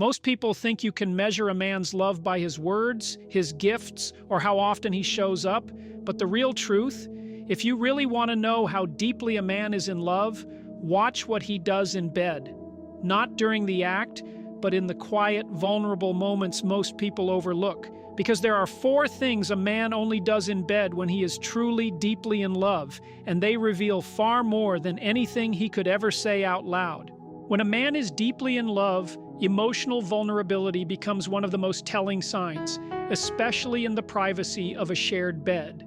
Most people think you can measure a man's love by his words, his gifts, or how often he shows up, but the real truth, if you really want to know how deeply a man is in love, watch what he does in bed. Not during the act, but in the quiet, vulnerable moments most people overlook. Because there are 4 things a man only does in bed when he is truly, deeply in love, and they reveal far more than anything he could ever say out loud. When a man is deeply in love, emotional vulnerability becomes one of the most telling signs, especially in the privacy of a shared bed.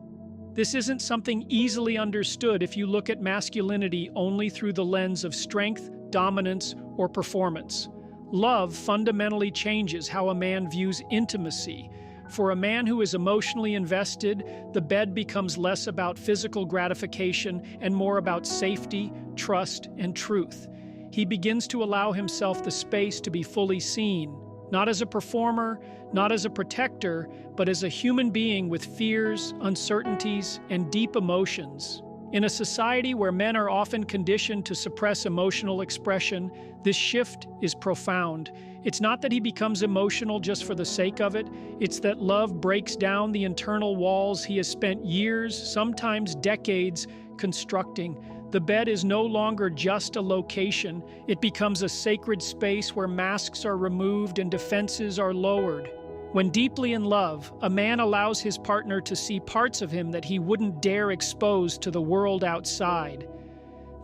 This isn't something easily understood if you look at masculinity only through the lens of strength, dominance, or performance. Love fundamentally changes how a man views intimacy. For a man who is emotionally invested, the bed becomes less about physical gratification and more about safety, trust, and truth. He begins to allow himself the space to be fully seen, not as a performer, not as a protector, but as a human being with fears, uncertainties, and deep emotions. In a society where men are often conditioned to suppress emotional expression, this shift is profound. It's not that he becomes emotional just for the sake of it, it's that love breaks down the internal walls he has spent years, sometimes decades, constructing. The bed is no longer just a location, it becomes a sacred space where masks are removed and defenses are lowered. When deeply in love, a man allows his partner to see parts of him that he wouldn't dare expose to the world outside.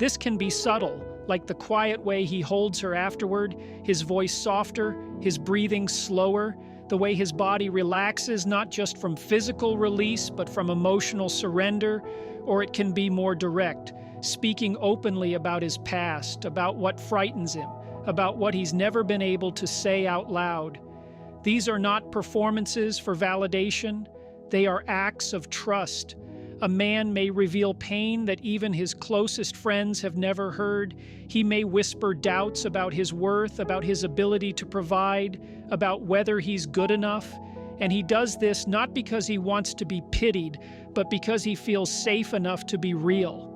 This can be subtle, like the quiet way he holds her afterward, his voice softer, his breathing slower, the way his body relaxes not just from physical release but from emotional surrender, or it can be more direct, speaking openly about his past, about what frightens him, about what he's never been able to say out loud. These are not performances for validation, they are acts of trust. A man may reveal pain that even his closest friends have never heard. He may whisper doubts about his worth, about his ability to provide, about whether he's good enough. And he does this not because he wants to be pitied, but because he feels safe enough to be real.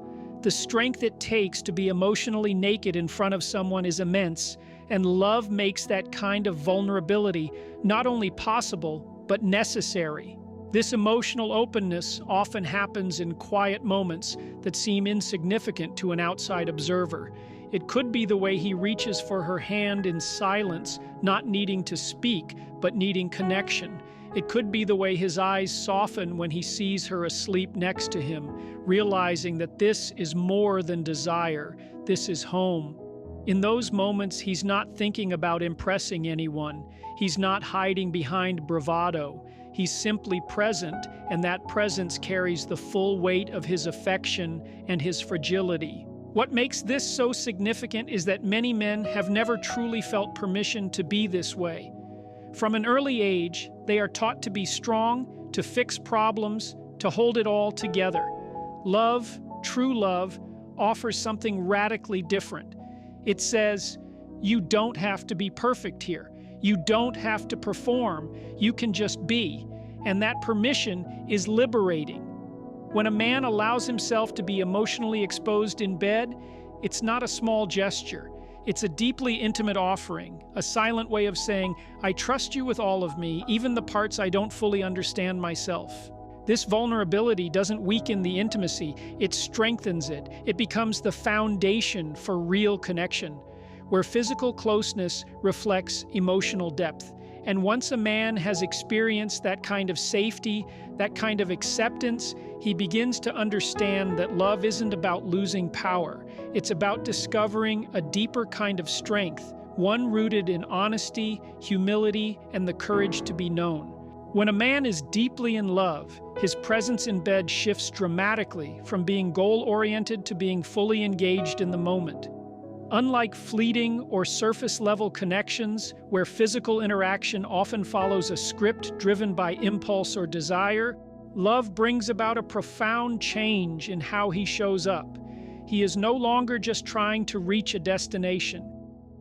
The strength it takes to be emotionally naked in front of someone is immense, and love makes that kind of vulnerability not only possible, but necessary. This emotional openness often happens in quiet moments that seem insignificant to an outside observer. It could be the way he reaches for her hand in silence, not needing to speak, but needing connection. It could be the way his eyes soften when he sees her asleep next to him, realizing that this is more than desire, this is home. In those moments, he's not thinking about impressing anyone. He's not hiding behind bravado. He's simply present, and that presence carries the full weight of his affection and his fragility. What makes this so significant is that many men have never truly felt permission to be this way. From an early age, they are taught to be strong, to fix problems, to hold it all together. Love, true love, offers something radically different. It says, you don't have to be perfect here. You don't have to perform. You can just be. And that permission is liberating. When a man allows himself to be emotionally exposed in bed, it's not a small gesture. It's a deeply intimate offering, a silent way of saying, I trust you with all of me, even the parts I don't fully understand myself. This vulnerability doesn't weaken the intimacy, it strengthens it. It becomes the foundation for real connection, where physical closeness reflects emotional depth. And once a man has experienced that kind of safety, that kind of acceptance, he begins to understand that love isn't about losing power. It's about discovering a deeper kind of strength, one rooted in honesty, humility, and the courage to be known. When a man is deeply in love, his presence in bed shifts dramatically from being goal-oriented to being fully engaged in the moment. Unlike fleeting or surface-level connections, where physical interaction often follows a script driven by impulse or desire, love brings about a profound change in how he shows up. He is no longer just trying to reach a destination.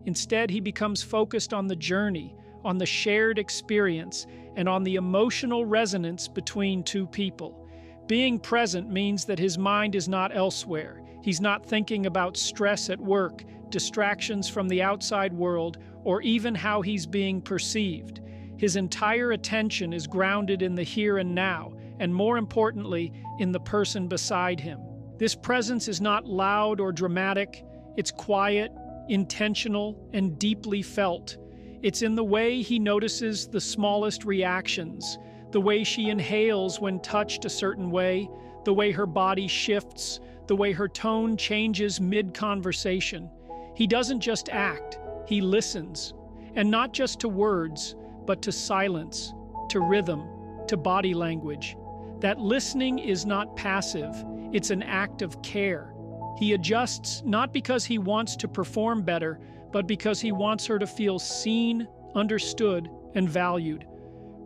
Instead, he becomes focused on the journey, on the shared experience, and on the emotional resonance between two people. Being present means that his mind is not elsewhere. He's not thinking about stress at work, distractions from the outside world or even how he's being perceived. His entire attention is grounded in the here and now, and more importantly, in the person beside him. This presence is not loud or dramatic. It's quiet, intentional, and deeply felt. It's in the way he notices the smallest reactions, the way she inhales when touched a certain way, the way her body shifts, the way her tone changes mid-conversation. He doesn't just act, he listens. And not just to words, but to silence, to rhythm, to body language. That listening is not passive, it's an act of care. He adjusts not because he wants to perform better, but because he wants her to feel seen, understood, and valued.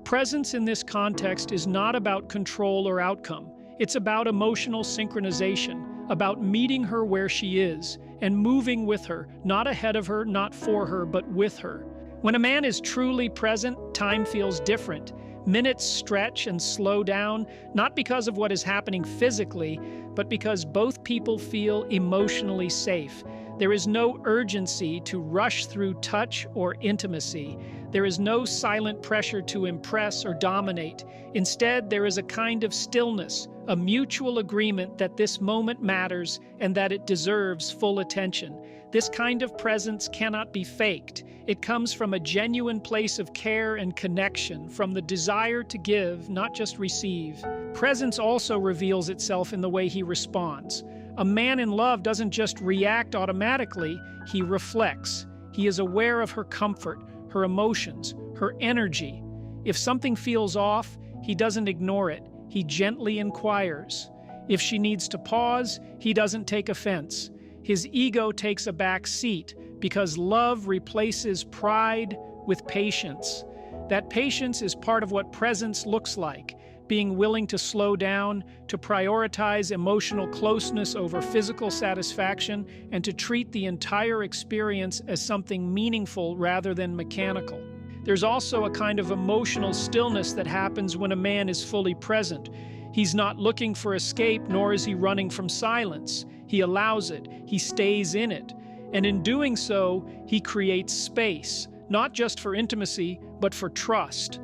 Presence in this context is not about control or outcome. It's about emotional synchronization, about meeting her where she is, and moving with her, not ahead of her, not for her, but with her. When a man is truly present, time feels different. Minutes stretch and slow down, not because of what is happening physically, but because both people feel emotionally safe. There is no urgency to rush through touch or intimacy. There is no silent pressure to impress or dominate. Instead, there is a kind of stillness, a mutual agreement that this moment matters and that it deserves full attention. This kind of presence cannot be faked. It comes from a genuine place of care and connection, from the desire to give, not just receive. Presence also reveals itself in the way he responds. A man in love doesn't just react automatically, he reflects. He is aware of her comfort, her emotions, her energy. If something feels off, he doesn't ignore it. He gently inquires. If she needs to pause, he doesn't take offense. His ego takes a back seat because love replaces pride with patience. That patience is part of what presence looks like, being willing to slow down, to prioritize emotional closeness over physical satisfaction, and to treat the entire experience as something meaningful rather than mechanical. There's also a kind of emotional stillness that happens when a man is fully present. He's not looking for escape, nor is he running from silence. He allows it. He stays in it. And in doing so, he creates space, not just for intimacy, but for trust.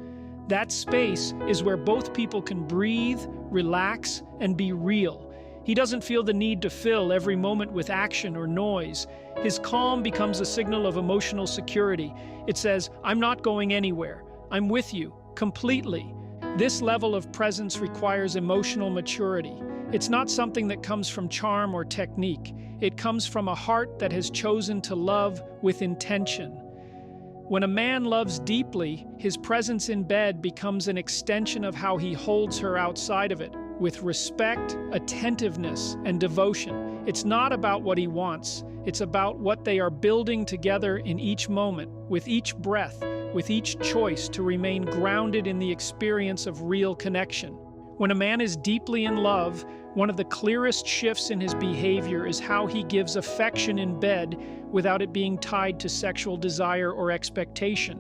That space is where both people can breathe, relax, and be real. He doesn't feel the need to fill every moment with action or noise. His calm becomes a signal of emotional security. It says, "I'm not going anywhere. I'm with you, completely." This level of presence requires emotional maturity. It's not something that comes from charm or technique. It comes from a heart that has chosen to love with intention. When a man loves deeply, his presence in bed becomes an extension of how he holds her outside of it, with respect, attentiveness, and devotion. It's not about what he wants. It's about what they are building together in each moment, with each breath, with each choice to remain grounded in the experience of real connection. When a man is deeply in love, one of the clearest shifts in his behavior is how he gives affection in bed without it being tied to sexual desire or expectation.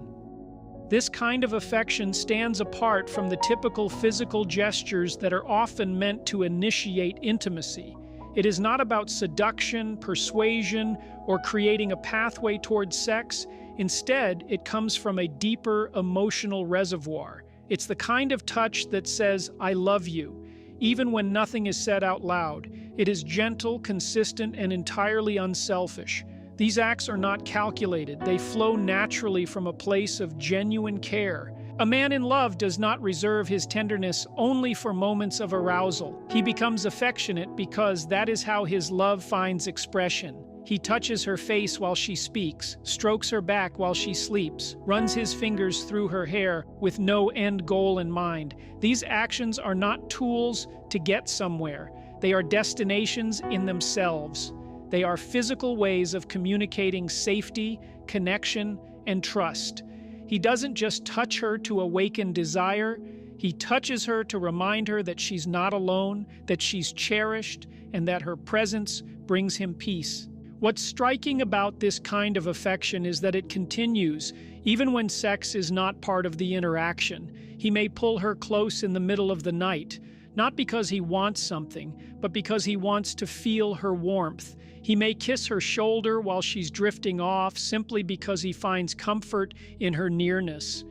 This kind of affection stands apart from the typical physical gestures that are often meant to initiate intimacy. It is not about seduction, persuasion, or creating a pathway towards sex. Instead, it comes from a deeper emotional reservoir. It's the kind of touch that says, "I love you," even when nothing is said out loud. It is gentle, consistent, and entirely unselfish. These acts are not calculated. They flow naturally from a place of genuine care. A man in love does not reserve his tenderness only for moments of arousal. He becomes affectionate because that is how his love finds expression. He touches her face while she speaks, strokes her back while she sleeps, runs his fingers through her hair with no end goal in mind. These actions are not tools to get somewhere. They are destinations in themselves. They are physical ways of communicating safety, connection, and trust. He doesn't just touch her to awaken desire. He touches her to remind her that she's not alone, that she's cherished, and that her presence brings him peace. What's striking about this kind of affection is that it continues, even when sex is not part of the interaction. He may pull her close in the middle of the night, not because he wants something, but because he wants to feel her warmth. He may kiss her shoulder while she's drifting off simply because he finds comfort in her nearness.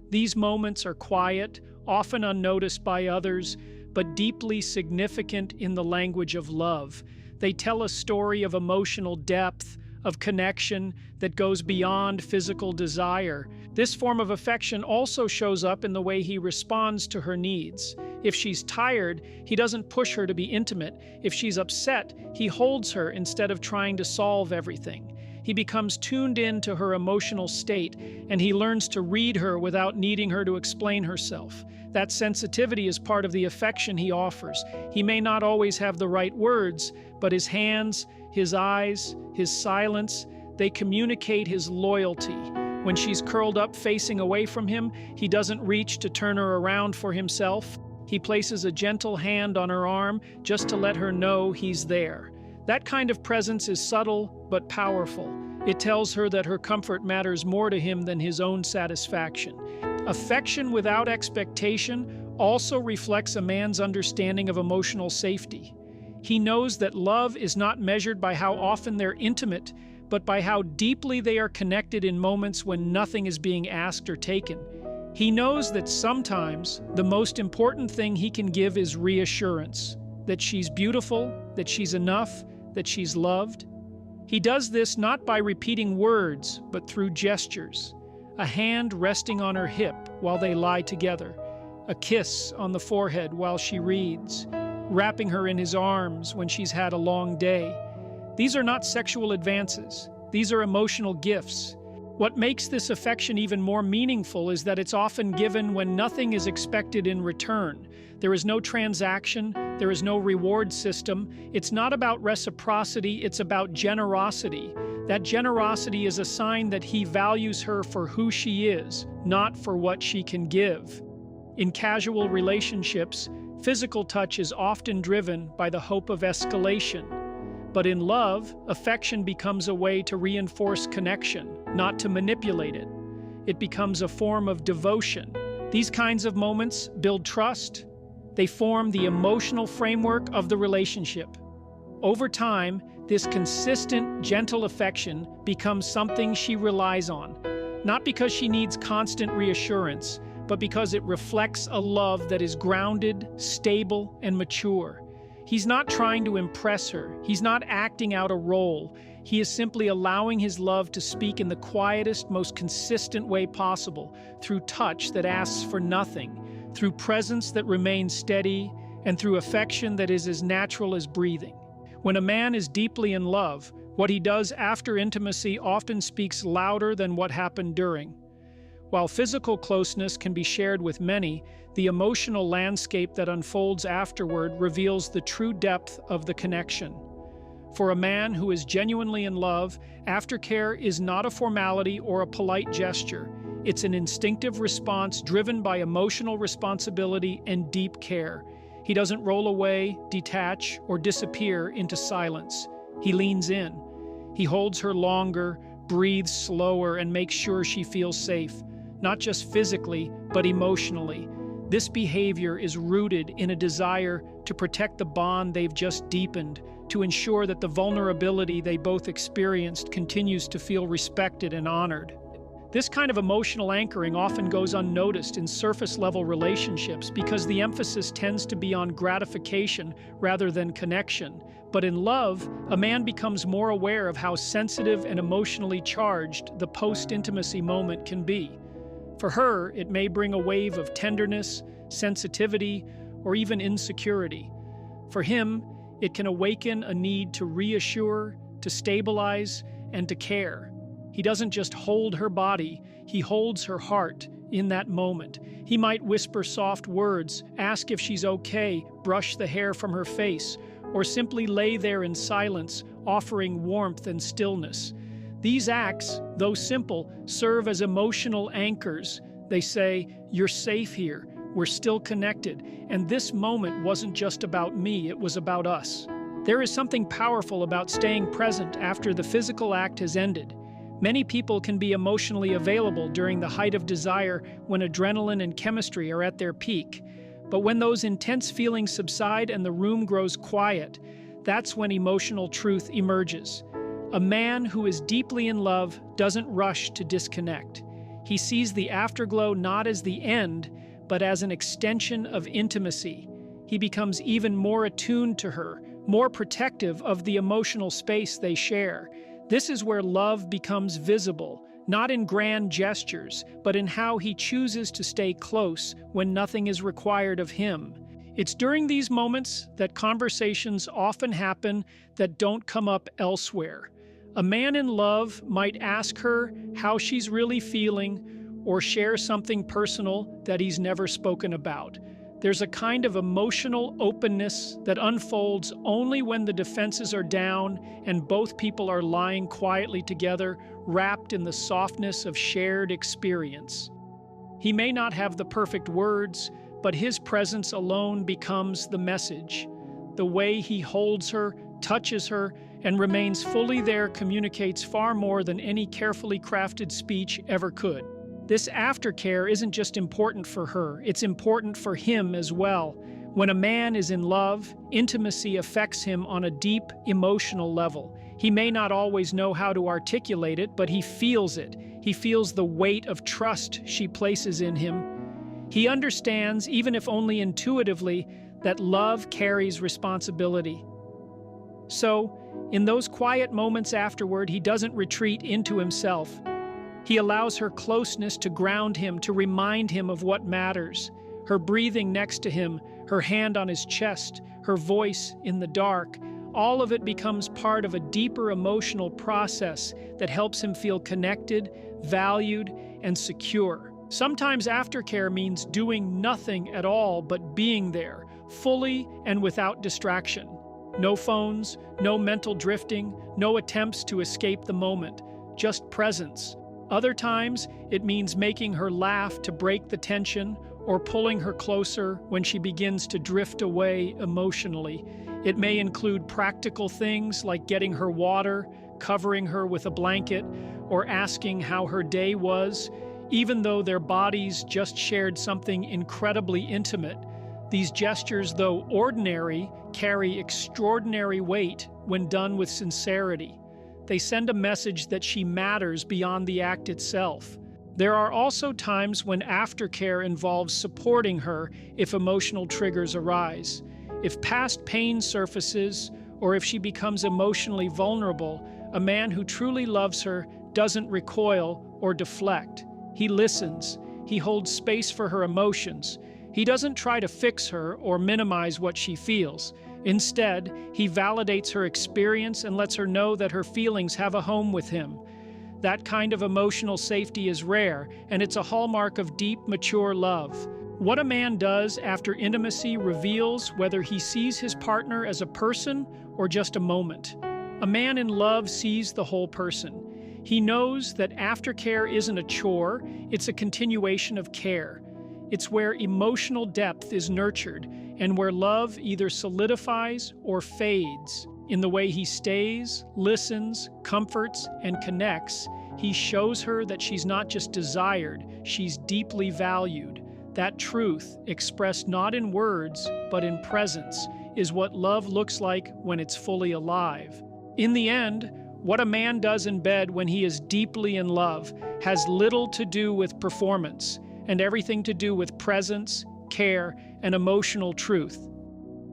These moments are quiet, often unnoticed by others, but deeply significant in the language of love. They tell a story of emotional depth, of connection that goes beyond physical desire. This form of affection also shows up in the way he responds to her needs. If she's tired, he doesn't push her to be intimate. If she's upset, he holds her instead of trying to solve everything. He becomes tuned in to her emotional state, and he learns to read her without needing her to explain herself. That sensitivity is part of the affection he offers. He may not always have the right words, but his hands, his eyes, his silence, they communicate his loyalty. When she's curled up facing away from him, he doesn't reach to turn her around for himself. He places a gentle hand on her arm just to let her know he's there. That kind of presence is subtle but powerful. It tells her that her comfort matters more to him than his own satisfaction. Affection without expectation also reflects a man's understanding of emotional safety. He knows that love is not measured by how often they're intimate, but by how deeply they are connected in moments when nothing is being asked or taken. He knows that sometimes the most important thing he can give is reassurance, that she's beautiful, that she's enough, that she's loved. He does this not by repeating words, but through gestures. A hand resting on her hip while they lie together, a kiss on the forehead while she reads, wrapping her in his arms when she's had a long day. These are not sexual advances. These are emotional gifts. What makes this affection even more meaningful is that it's often given when nothing is expected in return. There is no transaction, there is no reward system. It's not about reciprocity, it's about generosity. That generosity is a sign that he values her for who she is, not for what she can give. In casual relationships, physical touch is often driven by the hope of escalation. But in love, affection becomes a way to reinforce connection, not to manipulate it. It becomes a form of devotion. These kinds of moments build trust. They form the emotional framework of the relationship. Over time, this consistent, gentle affection becomes something she relies on, not because she needs constant reassurance, but because it reflects a love that is grounded, stable, and mature. He's not trying to impress her. He's not acting out a role. He is simply allowing his love to speak in the quietest, most consistent way possible, through touch that asks for nothing, through presence that remains steady, and through affection that is as natural as breathing. When a man is deeply in love, what he does after intimacy often speaks louder than what happened during. While physical closeness can be shared with many, the emotional landscape that unfolds afterward reveals the true depth of the connection. For a man who is genuinely in love, aftercare is not a formality or a polite gesture. It's an instinctive response driven by emotional responsibility and deep care. He doesn't roll away, detach, or disappear into silence. He leans in. He holds her longer, breathes slower, and makes sure she feels safe, not just physically, but emotionally. This behavior is rooted in a desire to protect the bond they've just deepened, to ensure that the vulnerability they both experienced continues to feel respected and honored. This kind of emotional anchoring often goes unnoticed in surface-level relationships because the emphasis tends to be on gratification rather than connection. But in love, a man becomes more aware of how sensitive and emotionally charged the post-intimacy moment can be. For her, it may bring a wave of tenderness, sensitivity, or even insecurity. For him, it can awaken a need to reassure, to stabilize, and to care. He doesn't just hold her body, he holds her heart in that moment. He might whisper soft words, ask if she's okay, brush the hair from her face, or simply lay there in silence, offering warmth and stillness. These acts, though simple, serve as emotional anchors. They say, "You're safe here, we're still connected, and this moment wasn't just about me, it was about us." There is something powerful about staying present after the physical act has ended. Many people can be emotionally available during the height of desire when adrenaline and chemistry are at their peak. But when those intense feelings subside and the room grows quiet, That's when emotional truth emerges. A man who is deeply in love doesn't rush to disconnect. He sees the afterglow not as the end, but as an extension of intimacy. He becomes even more attuned to her, more protective of the emotional space they share. This is where love becomes visible, not in grand gestures, but in how he chooses to stay close when nothing is required of him. It's during these moments that conversations often happen that don't come up elsewhere. A man in love might ask her how she's really feeling or share something personal that he's never spoken about. There's a kind of emotional openness that unfolds only when the defenses are down and both people are lying quietly together, wrapped in the softness of shared experience. He may not have the perfect words, but his presence alone becomes the message. The way he holds her, touches her, and remains fully there communicates far more than any carefully crafted speech ever could. This aftercare isn't just important for her, it's important for him as well. When a man is in love, intimacy affects him on a deep emotional level. He may not always know how to articulate it, but he feels it. He feels the weight of trust she places in him. He understands, even if only intuitively, that love carries responsibility. So, in those quiet moments afterward, he doesn't retreat into himself. He allows her closeness to ground him, to remind him of what matters. Her breathing next to him, her hand on his chest, her voice in the dark, all of it becomes part of a deeper emotional process that helps him feel connected, valued, and secure. Sometimes aftercare means doing nothing at all but being there, fully and without distraction. No phones, no mental drifting, no attempts to escape the moment, just presence. Other times, it means making her laugh to break the tension or pulling her closer when she begins to drift away emotionally. It may include practical things like getting her water, covering her with a blanket, or asking how her day was, even though their bodies just shared something incredibly intimate. These gestures, though ordinary, carry extraordinary weight when done with sincerity. They send a message that she matters beyond the act itself. There are also times when aftercare involves supporting her if emotional triggers arise. If past pain surfaces, or if she becomes emotionally vulnerable, a man who truly loves her doesn't recoil or deflect. He listens. He holds space for her emotions. He doesn't try to fix her or minimize what she feels. Instead, he validates her experience and lets her know that her feelings have a home with him. That kind of emotional safety is rare, and it's a hallmark of deep, mature love. What a man does after intimacy reveals whether he sees his partner as a person or just a moment. A man in love sees the whole person. He knows that aftercare isn't a chore, it's a continuation of care. It's where emotional depth is nurtured and where love either solidifies or fades. In the way he stays, listens, comforts, and connects, he shows her that she's not just desired, she's deeply valued. That truth, expressed not in words, but in presence, is what love looks like when it's fully alive. In the end, what a man does in bed when he is deeply in love has little to do with performance, and everything to do with presence, care, and emotional truth.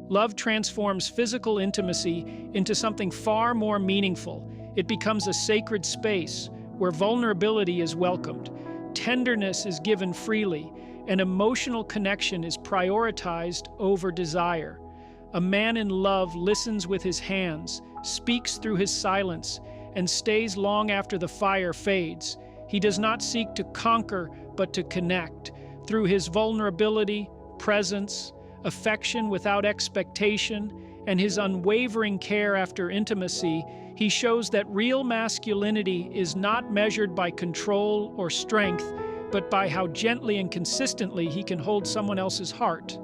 Love transforms physical intimacy into something far more meaningful. It becomes a sacred space where vulnerability is welcomed, tenderness is given freely, and emotional connection is prioritized over desire. A man in love listens with his hands, speaks through his silence, and stays long after the fire fades. He does not seek to conquer, but to connect. Through his vulnerability, presence, affection without expectation, and his unwavering care after intimacy, he shows that real masculinity is not measured by control or strength, but by how gently and consistently he can hold someone else's heart.